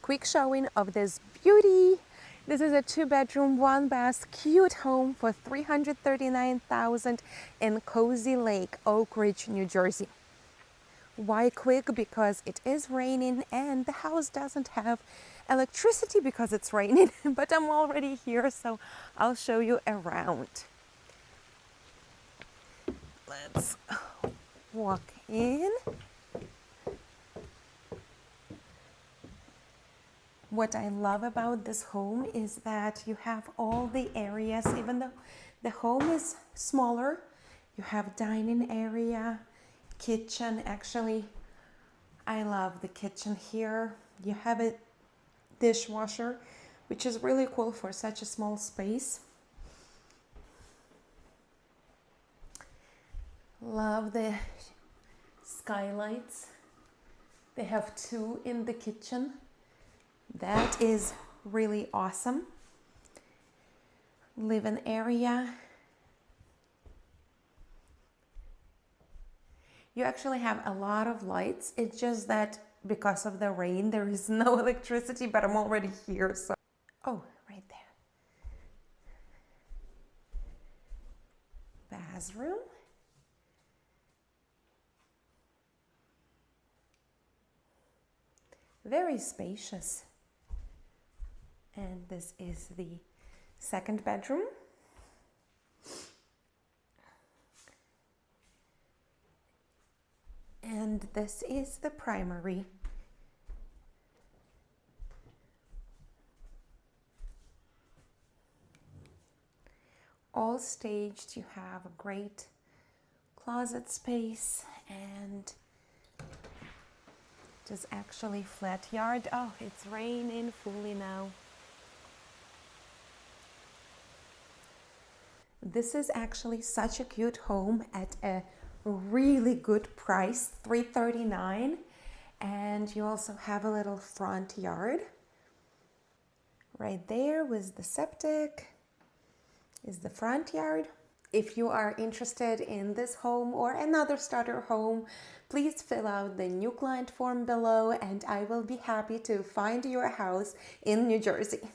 quick showing of this beauty. This is a 2-bedroom, 1-bath, cute home for $339,000 in Cozy Lake, Oak Ridge, New Jersey. Why quick? Because it is raining and the house doesn't have electricity because it's raining, but I'm already here, so I'll show you around. Let's walk in. What I love about this home is that you have all the areas, even though the home is smaller, you have dining area, kitchen. Actually, I love the kitchen here. You have a dishwasher, which is really cool for such a small space. Love the skylights. They have 2 in the kitchen. That is really awesome. Living area. You actually have a lot of lights. It's just that because of the rain, there is no electricity, but I'm already here, so. Oh, right there. Bathroom. Very spacious. And this is the 2nd bedroom. And this is the primary. All staged. You have a great closet space, and it is actually flat yard. Oh, it's raining fully now. This is actually such a cute home at a really good price, $339, and you also have a little front yard. Right there with the septic is the front yard. If you are interested in this home or another starter home, please fill out the new client form below and I will be happy to find your house in New Jersey.